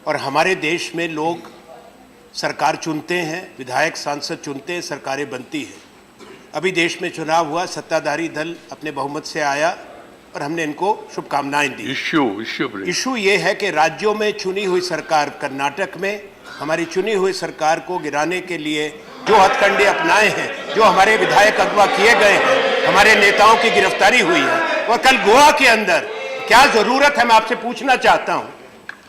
और हमारे देश में लोग सरकार चुनते हैं, विधायक सांसद चुनते हैं, सरकारें बनती हैं। अभी देश में चुनाव हुआ, सत्ताधारी दल अपने बहुमत से आया और हमने इनको शुभकामनाएं दी। इशू ये है कि राज्यों में चुनी हुई सरकार, कर्नाटक में हमारी चुनी हुई सरकार को गिराने के लिए जो हथकंडे अपनाए हैं, जो हमारे विधायक अगवा किए गए हैं, हमारे नेताओं की गिरफ्तारी हुई है, और कल गोवा के अंदर क्या जरूरत है, मैं आपसे पूछना चाहता हूं।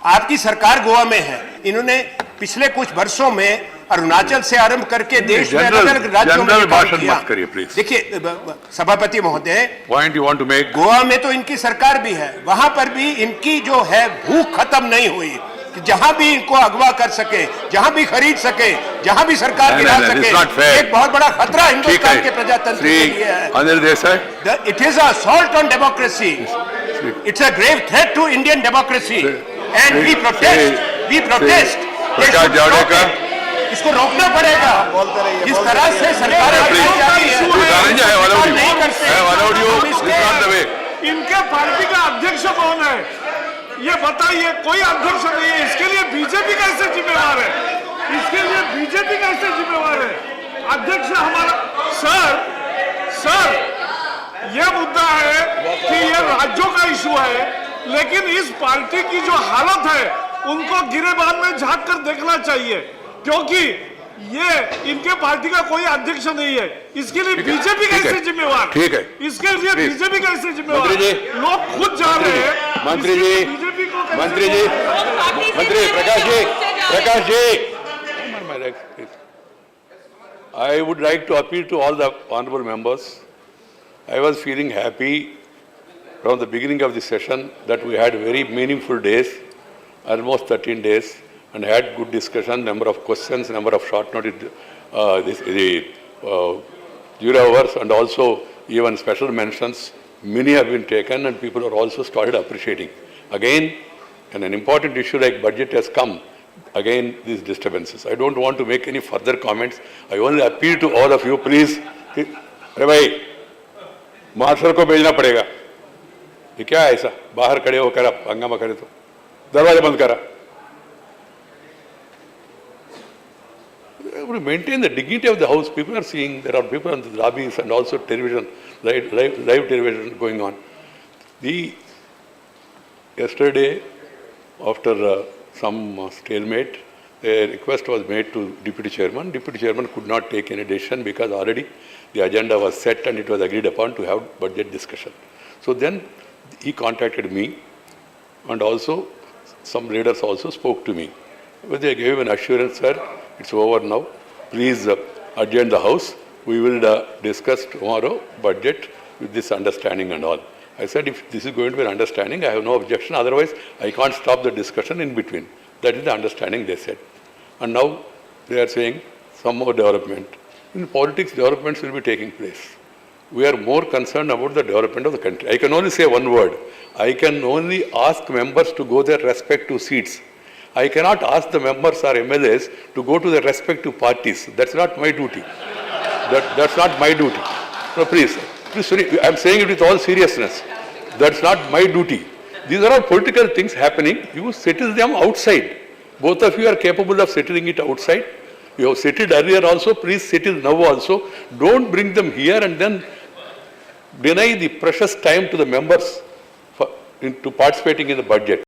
आपकी सरकार गोवा में है, इन्होंने पिछले कुछ वर्षों में अरुणाचल से आरंभ करके देश में अलग अलग राज्यों में भाषण मत करिए प्लीज। देखिए सभापति महोदय, point you want to make, Goa में तो इनकी सरकार भी है, वहां पर भी इनकी जो है भूख खत्म नहीं हुई कि जहां भी इनको अगवा कर सके, जहां भी खरीद सके, जहां भी सरकार गिरा सके। एक बहुत बड़ा खतरा हिंदुस्तान के प्रजातंत्र के लिए है। Anil Desai, it is assault on democracy, it's a grave threat to Indian democracy and we protest. Prakash Javadekar, इसको रोकना पड़ेगा। इस तरह से सरकार नहीं करते। इनके पार्टी का अध्यक्ष कौन है ये बताइए? कोई अध्यक्ष नहीं है। इसके लिए बीजेपी कैसे जिम्मेवार है? इसके लिए बीजेपी कैसे जिम्मेवार है? अध्यक्ष हमारा सर ये मुद्दा है कि ये राज्यों का इशू है, लेकिन इस पार्टी की जो हालत है उनको गिरेबान में झांक कर देखना चाहिए, क्योंकि ये इनके पार्टी का कोई अध्यक्ष नहीं है। इसके लिए बीजेपी कैसे जिम्मेवार? ठीक है, इसके लिए बीजेपी कैसे जिम्मेवार? लोग खुद जा रहे हैं। मंत्री जी, Prakash ji, I would like to appeal to all the honorable members. I was feeling happy from the beginning of the session that we had very meaningful days, almost 13 days, and had good discussion, number of questions, number of short notice, jury hours, and also even special mentions. Many have been taken and people are also started appreciating. Again, and an important issue like budget has come, again these disturbances. I don't want to make any further comments. I only appeal to all of you, please. अरे भाई, martial को भेजना पड़ेगा। ये क्या है ऐसा? बाहर खड़े होकर आप हंगामा करे तो दरवाजा बंद करा। We maintain the dignity of the house. People are seeing, there are people on the lobbies and also television, live television going on. Yesterday, after some stalemate, a request was made to Deputy Chairman. Deputy Chairman could not take any decision because already the agenda was set and it was agreed upon to have budget discussion. So then he contacted me and also some leaders also spoke to me. But they gave an assurance, sir, it's over now. Please adjourn the house. We will discuss tomorrow budget with this understanding and all. I said, if this is going to be an understanding, I have no objection. Otherwise, I can't stop the discussion in between. That is the understanding, they said. And now they are saying some more development. In politics, developments will be taking place. We are more concerned about the development of the country. I can only say one word. I can only ask members to go their respective seats. I cannot ask the members or MLAs to go to their respective parties. That's not my duty. That's not my duty. No, please, I'm saying it with all seriousness. That's not my duty. These are all political things happening. You settle them outside. Both of you are capable of settling it outside. You have settled earlier also. Please settle now also. Don't bring them here and then deny the precious time to the members to participating in the budget.